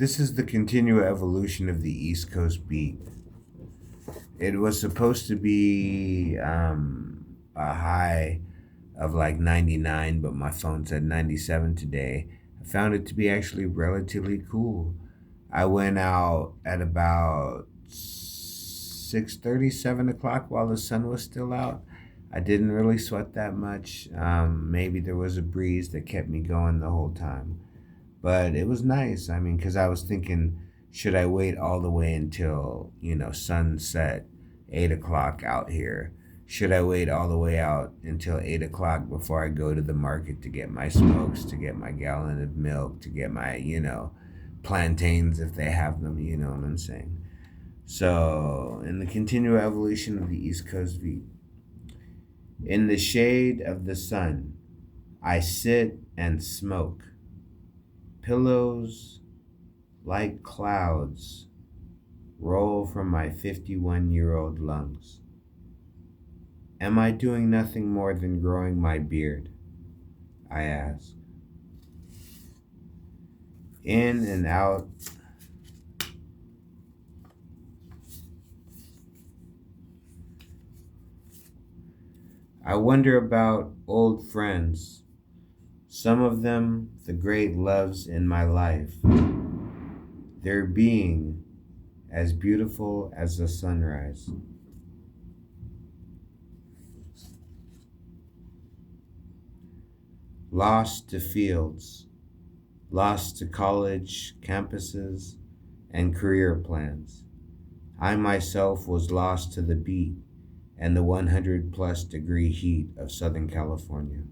This is the continual evolution of the East Coast beat. It was supposed to be a high of like 99, but my phone said 97 today. I found it to be actually relatively cool. I went out at about 6:30, 7 o'clock while the sun was still out. I didn't really sweat that much. Maybe there was a breeze that kept me going the whole time. But it was nice. I mean, because I was thinking, should I wait all the way until, sunset, 8 o'clock out here? Should I wait all the way out until 8 o'clock before I go to the market to get my smokes, to get my gallon of milk, to get my, plantains if they have them, you know what I'm saying? So, in the continual evolution of the East Coast beat, in the shade of the sun, I sit and smoke. Pillows like clouds roll from my 51-year-old lungs. Am I doing nothing more than growing my beard? I ask. In and out. I wonder about old friends, some of them the great loves in my life, their being as beautiful as the sunrise. Lost to fields, lost to college campuses and career plans. I myself was lost to the beat and the 100 plus degree heat of Southern California.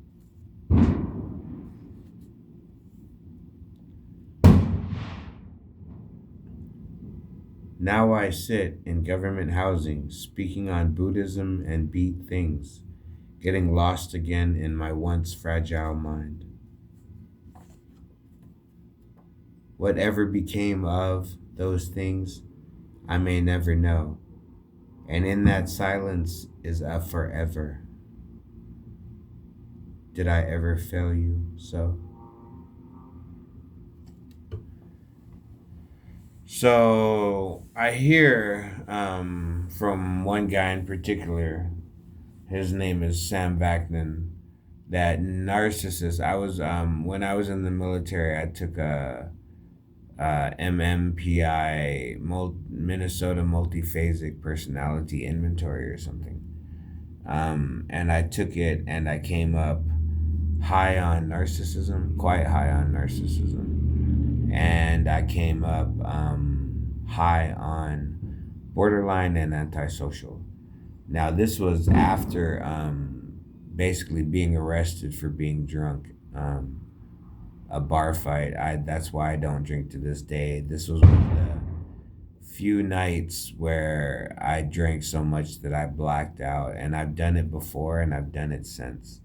Now I sit in government housing, speaking on Buddhism and beat things, getting lost again in my once fragile mind. Whatever became of those things, I may never know. And in that silence is a forever. Did I ever fail you so? So I hear from one guy in particular, his name is Sam Vaknin, that narcissist. When I was in the military, I took a MMPI, Minnesota Multiphasic Personality Inventory or something. And I took it and I came up high on narcissism, quite high on narcissism. And I came up high on borderline and antisocial. Now, this was after basically being arrested for being drunk. A bar fight. That's why I don't drink to this day. This was one of the few nights where I drank so much that I blacked out, and I've done it before and I've done it since.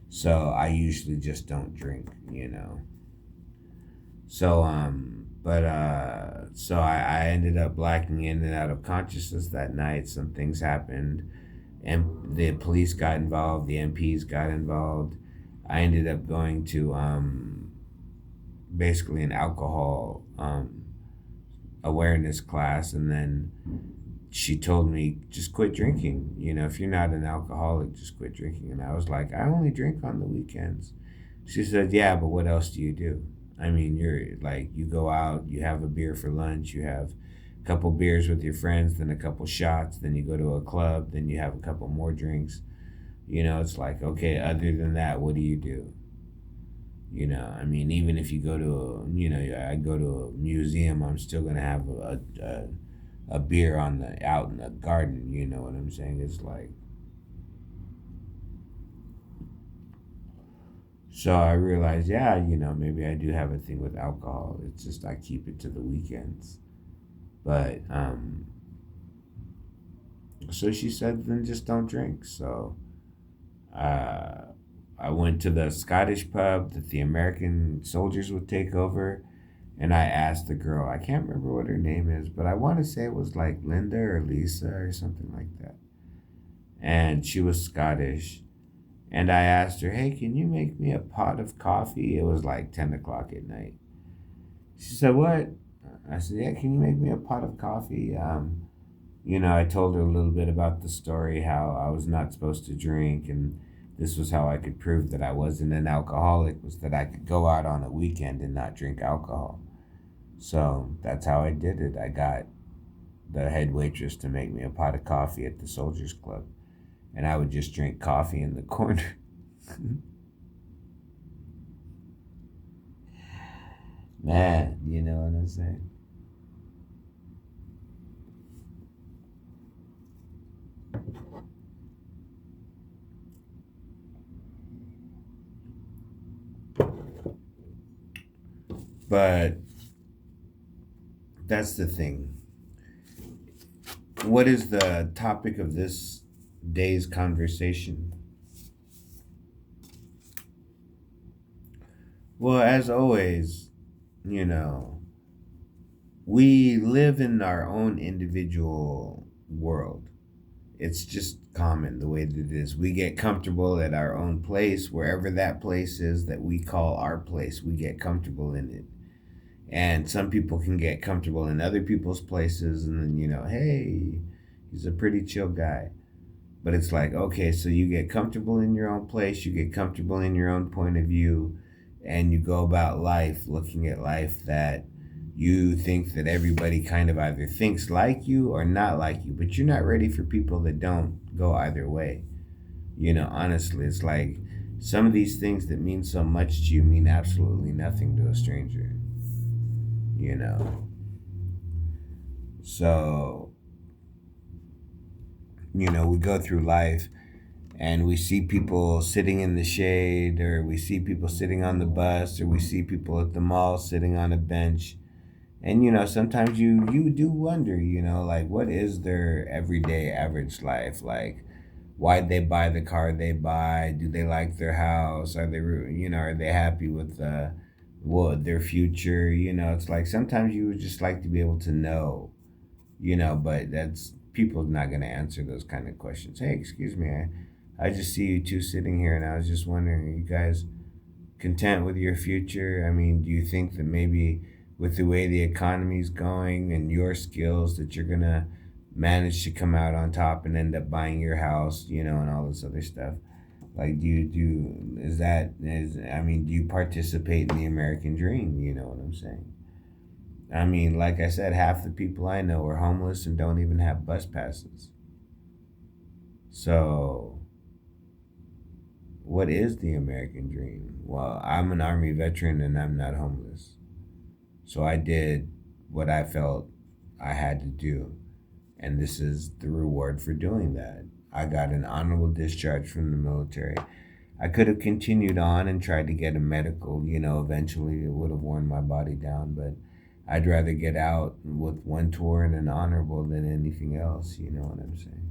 So I usually just don't drink. So I ended up blacking in and out of consciousness that night. Some things happened, and the police got involved. The MPs got involved. I ended up going to basically an alcohol awareness class, and then she told me just quit drinking. If you're not an alcoholic, just quit drinking. And I was like, I only drink on the weekends. She said, yeah, but what else do you do? I mean, you're like, you go out, you have a beer for lunch, you have a couple beers with your friends, then a couple shots, then you go to a club, then you have a couple more drinks. It's like, okay, other than that, what do you do? I mean, even if you go to I go to a museum, I'm still gonna have a beer out in the garden. You know what I'm saying? It's like, so I realized, yeah, maybe I do have a thing with alcohol. It's just I keep it to the weekends. But so she said, then just don't drink. So uh, I went to the Scottish pub that the American soldiers would take over, and I asked the girl, I can't remember what her name is, but I want to say it was like Linda or Lisa or something like that. And she was Scottish. And I asked her, hey, can you make me a pot of coffee? It was like 10 o'clock at night. She said, what? I said, yeah, can you make me a pot of coffee? I told her a little bit about the story, how I was not supposed to drink, and this was how I could prove that I wasn't an alcoholic, was that I could go out on a weekend and not drink alcohol. So that's how I did it. I got the head waitress to make me a pot of coffee at the Soldiers Club, and I would just drink coffee in the corner. Man, you know what I'm saying? But that's the thing. What is the topic of this day's conversation? Well, as always, you know, we live in our own individual world. It's just common the way that it is. We get comfortable at our own place, wherever that place is that we call our place. We get comfortable in it. And some people can get comfortable in other people's places, and then, hey, he's a pretty chill guy. But it's like, okay, so you get comfortable in your own place, you get comfortable in your own point of view, and you go about life looking at life that you think that everybody kind of either thinks like you or not like you, but you're not ready for people that don't go either way. Honestly, it's like some of these things that mean so much to you mean absolutely nothing to a stranger, you know. So, we go through life and we see people sitting in the shade, or we see people sitting on the bus, or we see people at the mall sitting on a bench. And sometimes you do wonder, like, what is their everyday average life like? Why'd they buy the car they buy? Do they like their house? Are they happy with their future? It's like sometimes you would just like to be able to know, but that's people's not going to answer those kind of questions. Hey, excuse me, I just see you two sitting here, and I was just wondering, are you guys content with your future? I mean, do you think that maybe with the way the economy's going and your skills that you're gonna manage to come out on top and end up buying your house, and all this other stuff? Like, do you participate in the American dream? You know what I'm saying? I mean, like I said, half the people I know are homeless and don't even have bus passes. So, what is the American dream? Well, I'm an Army veteran and I'm not homeless. So I did what I felt I had to do. And this is the reward for doing that. I got an honorable discharge from the military. I could have continued on and tried to get a medical, eventually it would have worn my body down, but I'd rather get out with one tour and an honorable than anything else, you know what I'm saying?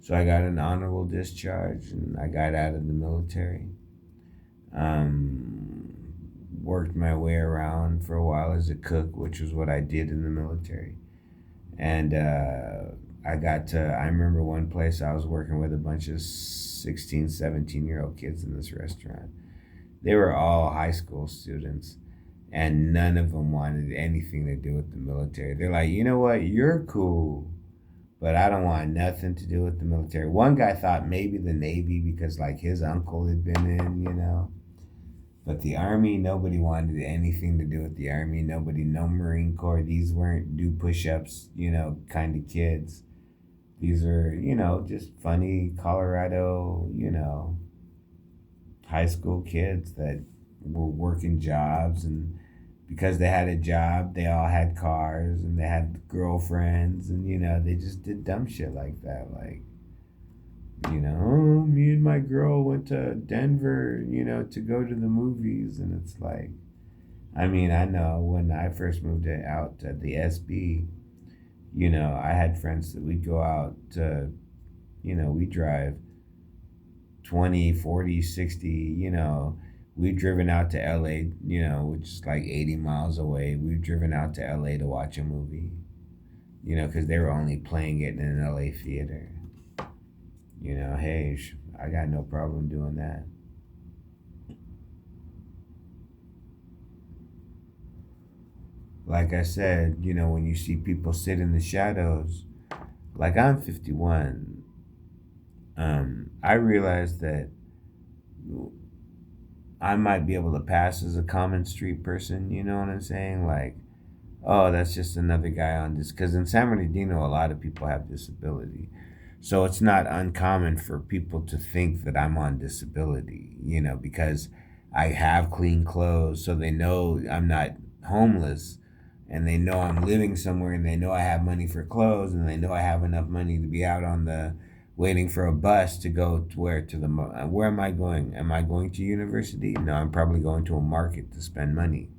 So I got an honorable discharge and I got out of the military. Um, Worked my way around for a while as a cook, which was what I did in the military. And I remember one place I was working with a bunch of 16, 17-year-old kids in this restaurant. They were all high school students, and none of them wanted anything to do with the military. They're like, you know what, you're cool, but I don't want nothing to do with the military. One guy thought maybe the Navy because like his uncle had been in. But the Army, nobody wanted anything to do with the Army. Nobody, no Marine Corps. These weren't do push ups, kind of kids. These are, just funny Colorado, high school kids that were working jobs. And because they had a job, they all had cars and they had girlfriends. And, they just did dumb shit like that. Like, oh, me and my girl went to Denver, to go to the movies. And it's like, I mean, I know when I first moved out to the SB, I had friends that we'd go out to, we drive 20, 40, 60, we've driven out to LA, which is like 80 miles away. We've driven out to LA to watch a movie, because they were only playing it in an LA theater. Hey, I got no problem doing that. like I said, when you see people sit in the shadows, like I'm 51, I realized that I might be able to pass as a common street person. You know what I'm saying? Like, oh, that's just another guy on this. Because in San Bernardino, a lot of people have disability. So it's not uncommon for people to think that I'm on disability, because I have clean clothes. So they know I'm not homeless, and they know I'm living somewhere, and they know I have money for clothes, and they know I have enough money to be out on the waiting for a bus to go to where am I going? Am I going to university? No, I'm probably going to a market to spend money.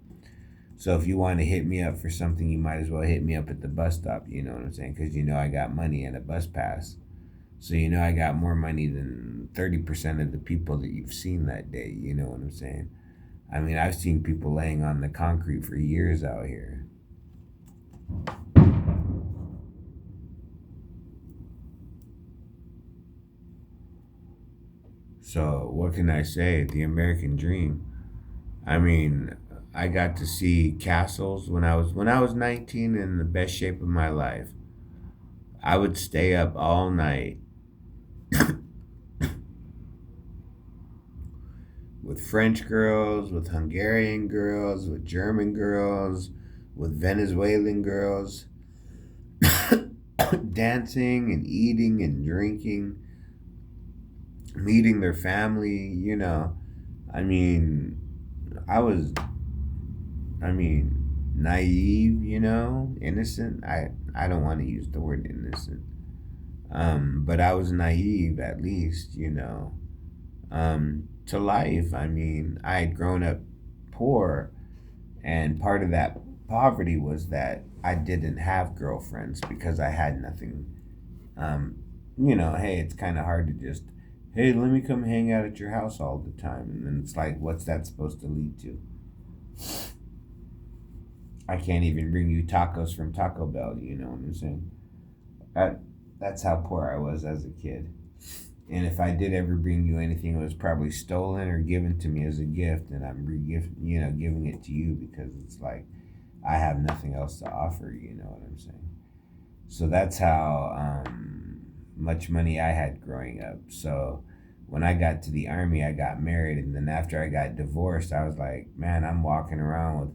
So if you want to hit me up for something, you might as well hit me up at the bus stop. You know what I'm saying? Because I got money and a bus pass. So I got more money than 30% of the people that you've seen that day. You know what I'm saying? I mean, I've seen people laying on the concrete for years out here. So what can I say? The American dream. I mean, I got to see castles when I was 19 in the best shape of my life. I would stay up all night with French girls, with Hungarian girls, with German girls, with Venezuelan girls, dancing and eating and drinking, meeting their family. I mean, I was, naive, innocent. I don't want to use the word innocent. But I was naive at least, to life. I mean, I had grown up poor, and part of that poverty was that I didn't have girlfriends because I had nothing. Um, hey, it's kind of hard to just, hey, let me come hang out at your house all the time. And then it's like, what's that supposed to lead to? I can't even bring you tacos from Taco Bell, you know what I'm saying? That, that's how poor I was as a kid. And if I did ever bring you anything, it was probably stolen or given to me as a gift, and I'm giving it to you because it's like I have nothing else to offer. You know what I'm saying? So that's how much money I had growing up. So when I got to the army, I got married, and then after I got divorced, I was like, man, I'm walking around with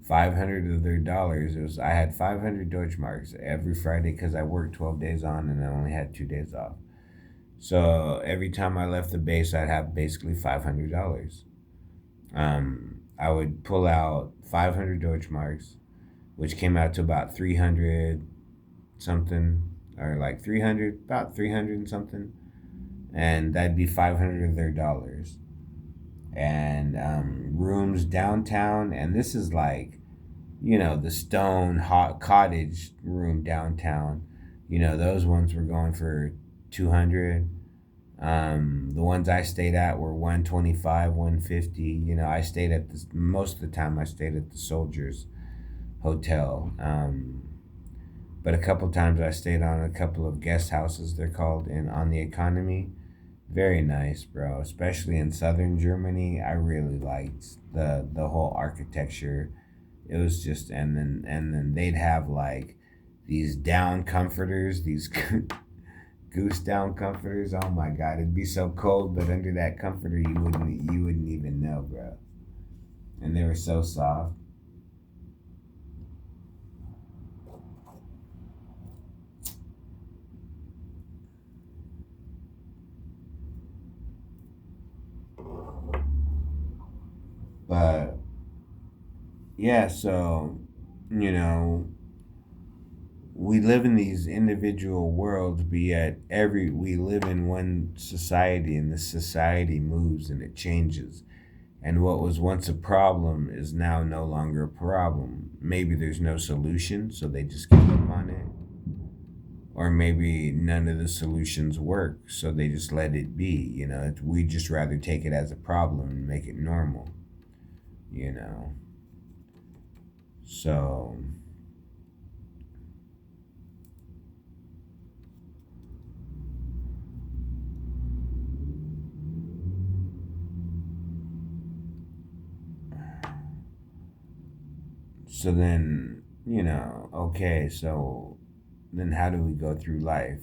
500 of their dollars. I had 500 Deutschmarks every Friday because I worked 12 days on and I only had 2 days off. So every time I left the base, I'd have basically $500. I would pull out 500 Deutschmarks, which came out to about 300 something, or like 300, about 300 and something. And that'd be 500 of their dollars. And rooms downtown. And this is like, the stone hot cottage room downtown. Those ones were going for 200. The ones I stayed at were 125, 150. I stayed at this most of the time. I stayed at the Soldiers Hotel, but a couple times I stayed on a couple of guest houses. They're called in on the Economy. Very nice, bro. Especially in southern Germany, I really liked the whole architecture. It was just, and then they'd have like these down comforters, these goose down comforters. Oh my god, it'd be so cold, but under that comforter you wouldn't even know, bro. And they were so soft. But yeah, so you know, we live in these individual worlds, but yet every we live in one society, and the society moves and it changes. And what was once a problem is now no longer a problem. Maybe there's no solution, so they just give up on it. Or maybe none of the solutions work, so they just let it be. We just rather take it as a problem and make it normal. You know, so So then, okay, so then how do we go through life?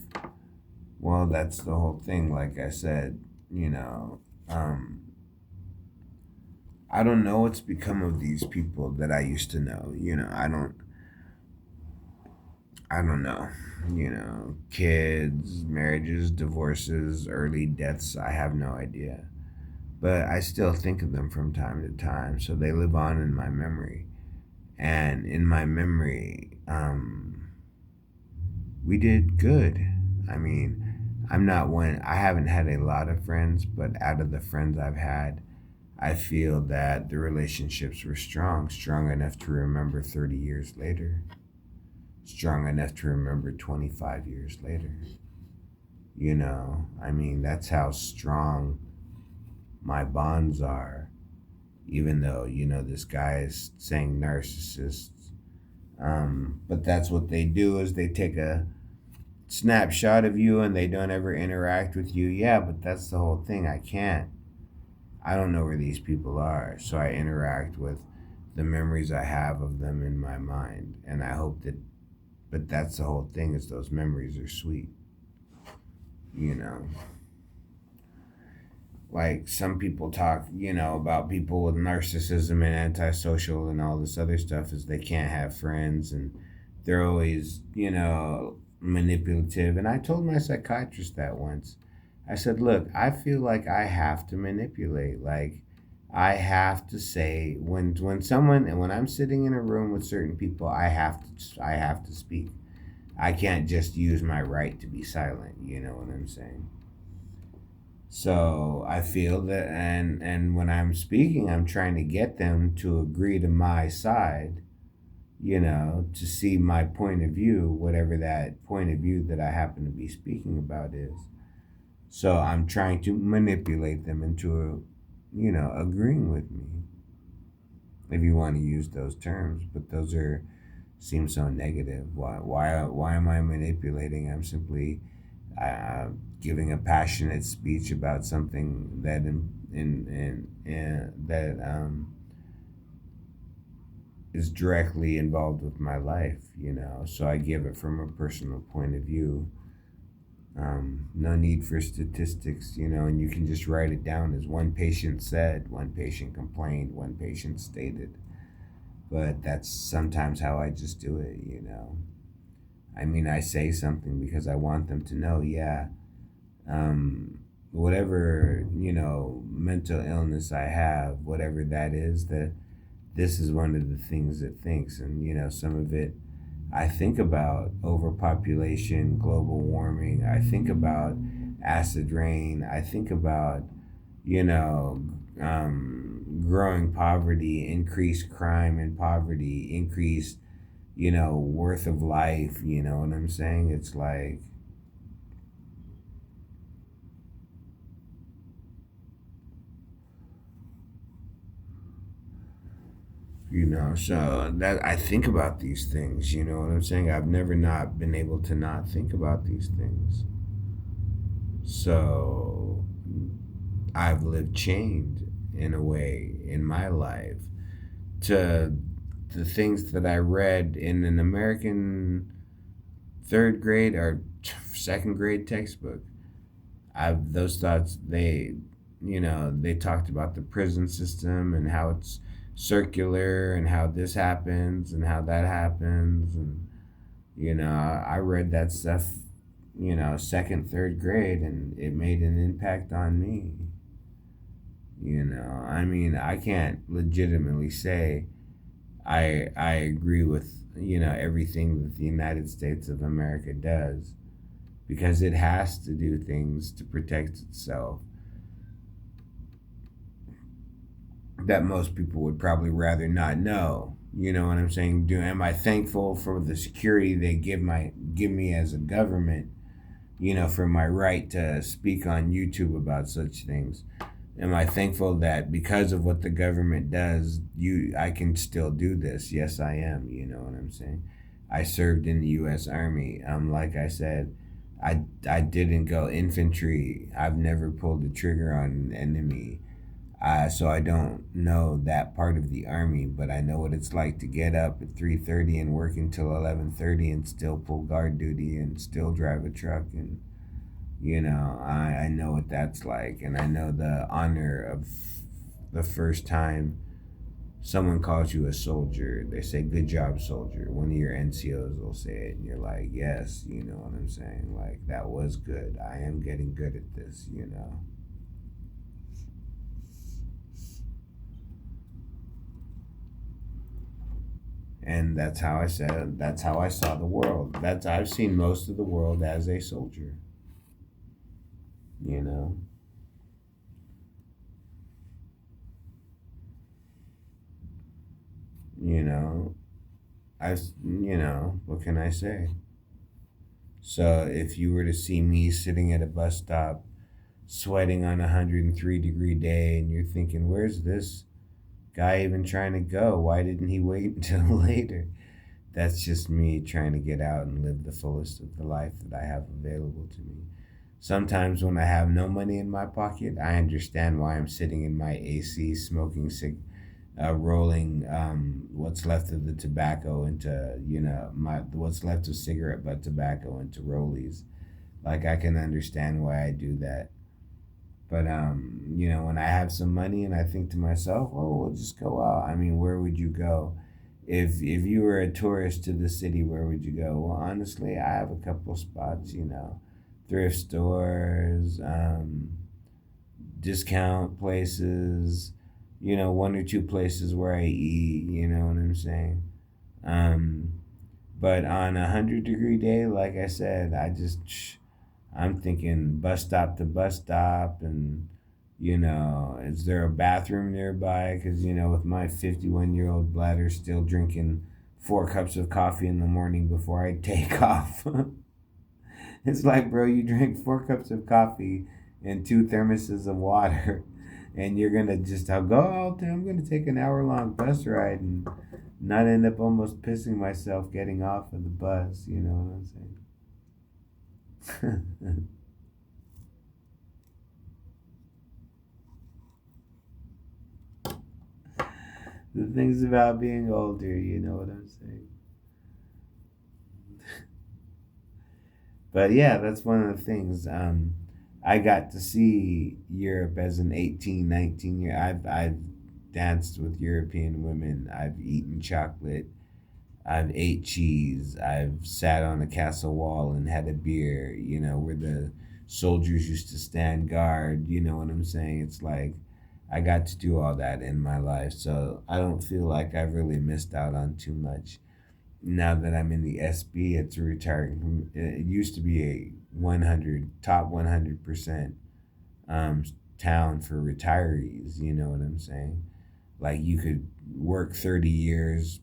Well, that's the whole thing. Like I said, you know, um, I don't know what's become of these people that I used to know. I don't know. Kids, marriages, divorces, early deaths. I have no idea. But I still think of them from time to time. So they live on in my memory. And in my memory, we did good. I mean, I haven't had a lot of friends, but out of the friends I've had, I feel that the relationships were strong enough to remember 30 years later, strong enough to remember 25 years later. I mean, that's how strong my bonds are, even though, this guy is saying narcissists. But that's what they do is they take a snapshot of you and they don't ever interact with you. Yeah, but that's the whole thing. I don't know where these people are. So I interact with the memories I have of them in my mind. And I hope that, but that's the whole thing is those memories are sweet. You know, like some people talk, about people with narcissism and antisocial and all this other stuff is they can't have friends and they're always, manipulative. And I told my psychiatrist that once. I said, look, I feel like I have to manipulate. Like I have to say when I'm sitting in a room with certain people, I have to speak. I can't just use my right to be silent, you know what I'm saying? So I feel that and when I'm speaking, I'm trying to get them to agree to my side, to see my point of view, whatever that point of view that I happen to be speaking about is. So I'm trying to manipulate them into, agreeing with me, if you want to use those terms. But those seem so negative. Why am I manipulating? I'm simply uh, giving a passionate speech about something that that is directly involved with my life. So I give it from a personal point of view. No need for statistics, and you can just write it down as one patient said, one patient complained, one patient stated. But that's sometimes how I just do it. I mean, I say something because I want them to know, yeah, whatever, mental illness I have, whatever that is, that this is one of the things it thinks. And, some of it, I think about overpopulation, global warming. I think about acid rain. I think about, growing poverty, increased crime and poverty, increased, worth of life. You know what I'm saying? It's like, so that I think about these things. You know what I'm saying? I've never not been able to not think about these things. So I've lived chained in a way in my life to the things that I read in an American third grade or second grade textbook. I've those thoughts they talked about the prison system and how it's circular and how this happens and how that happens. And I read that stuff, second, third grade, and it made an impact on me. I mean, I can't legitimately say I agree with, everything that the United States of America does, because it has to do things to protect itself that most people would probably rather not know. You know what I'm saying? Am I thankful for the security they give me as a government, for my right to speak on YouTube about such things? Am I thankful that because of what the government does, I can still do this? Yes, I am. You know what I'm saying? I served in the U.S. Army. Like I said, I didn't go infantry. I've never pulled the trigger on an enemy. So I don't know that part of the army, but I know what it's like to get up at 3:30 and work until 11:30 and still pull guard duty and still drive a truck. And I know what that's like, and I know the honor of the first time someone calls you a soldier. They say, "Good job, soldier." One of your NCOs will say it, and you're like, "Yes," you know what I'm saying? Like, that was good. I am getting good at this. And that's how I saw the world. That's I've seen most of the world as a soldier, you know. You know, what can I say? So if you were to see me sitting at a bus stop sweating on a 103-degree day and you're thinking, where's this guy even trying to go? Why didn't he wait until later? That's just me trying to get out and live the fullest of the life that I have available to me. Sometimes when I have no money in my pocket, I understand why I'm sitting in my AC smoking rolling what's left of the tobacco into my what's left of cigarette butt tobacco into rollies. Like, I can understand why I do that. But when I have some money and I think to myself, oh, we'll just go out. I mean, where would you go? If you were a tourist to the city, where would you go? Well, honestly, I have a couple spots, thrift stores, discount places, one or two places where I eat, you know what I'm saying? Um, but on a 100-degree day, like I said, I'm thinking bus stop to bus stop, and is there a bathroom nearby? Because with my 51-year-old bladder, still drinking 4 cups of coffee in the morning before I take off. It's like, bro, you drink 4 cups of coffee and 2 thermoses of water, and you're gonna just I'll go out there. I'm gonna take an hour-long bus ride and not end up almost pissing myself getting off of the bus. You know what I'm saying? The things about being older, you know what I'm saying? But yeah, that's one of the things. I got to see Europe as an 18, 19 year. I've danced with European women. I've eaten chocolate. I've ate cheese. I've sat on a castle wall and had a beer. Where the soldiers used to stand guard. You know what I'm saying? It's like I got to do all that in my life, so I don't feel like I've really missed out on too much. Now that I'm in the SB, it's retiring. It used to be a 100% um, town for retirees. You know what I'm saying? Like, you could work 30 years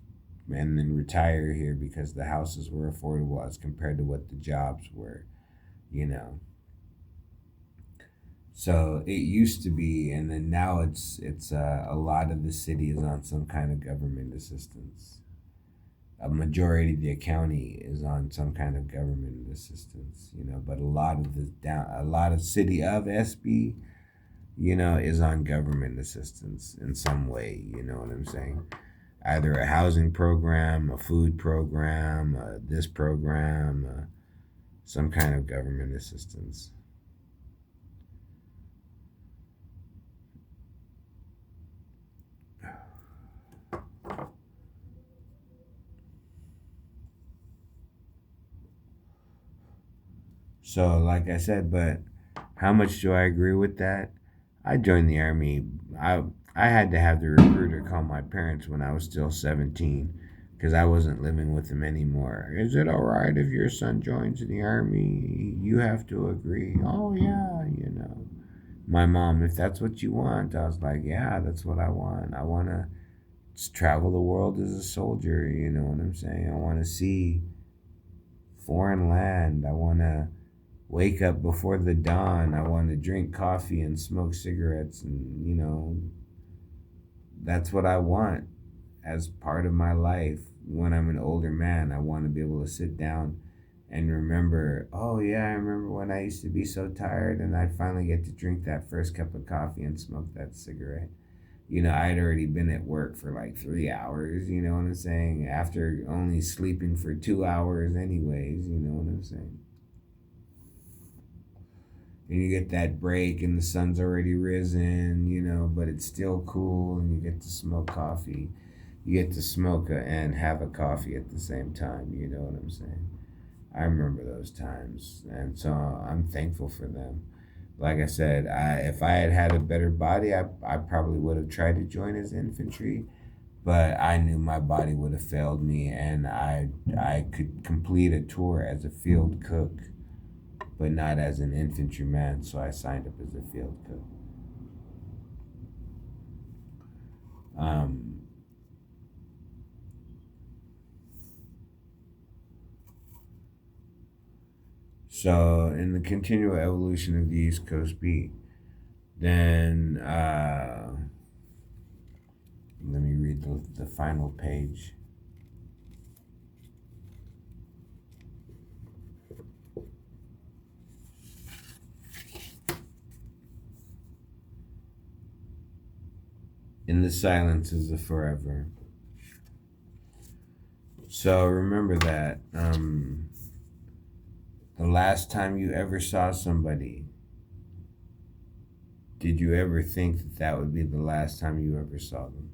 and then retire here because the houses were affordable as compared to what the jobs were. You know. So it used to be, and then now it's a lot of the city is on some kind of government assistance. A majority of the county is on some kind of government assistance, but a lot of city of SB, is on government assistance in some way, you know what I'm saying? Either a housing program, a food program, this program, some kind of government assistance. So, like I said, but how much do I agree with that? I joined the army. I I had to have the recruiter call my parents when I was still 17 because I wasn't living with them anymore. Is it all right if your son joins the army? You have to agree. Oh yeah. My mom, if that's what you want, I was like, yeah, that's what I want. I want to travel the world as a soldier. You know what I'm saying? I want to see foreign land. I want to wake up before the dawn. I want to drink coffee and smoke cigarettes, and that's what I want as part of my life. When I'm an older man, I want to be able to sit down and remember, oh yeah, I remember when I used to be so tired and I'd finally get to drink that first cup of coffee and smoke that cigarette. I'd already been at work for like 3 hours, you know what I'm saying? After only sleeping for 2 hours, anyways, you know what I'm saying? And you get that break and the sun's already risen, but it's still cool and you get to smoke coffee. You get to smoke and have a coffee at the same time, you know what I'm saying? I remember those times, and so I'm thankful for them. Like I said, if I had had a better body, I probably would have tried to join as infantry, but I knew my body would have failed me, and I could complete a tour as a field cook, but not as an infantryman. So I signed up as a field cook. Um, so in the continual evolution of the East Coast beat, then let me read the final page. In the silences of forever. So remember that the last time you ever saw somebody, did you ever think that that would be the last time you ever saw them?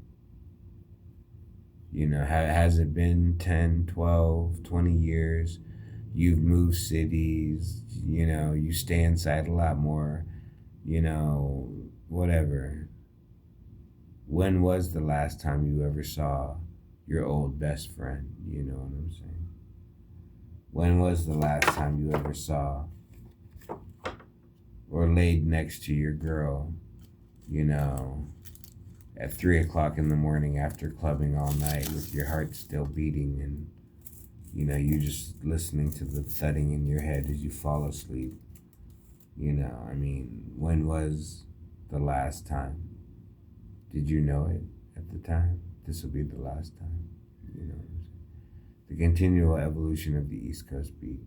Has it been 10, 12, 20 years? You've moved cities, you stay inside a lot more, whatever. When was the last time you ever saw your old best friend? You know what I'm saying? When was the last time you ever saw or laid next to your girl, you know, at 3 o'clock in the morning after clubbing all night with your heart still beating and, you just listening to the thudding in your head as you fall asleep? When was the last time? Did you know it at the time? This will be the last time. You know what I'm saying? The continual evolution of the East Coast beat.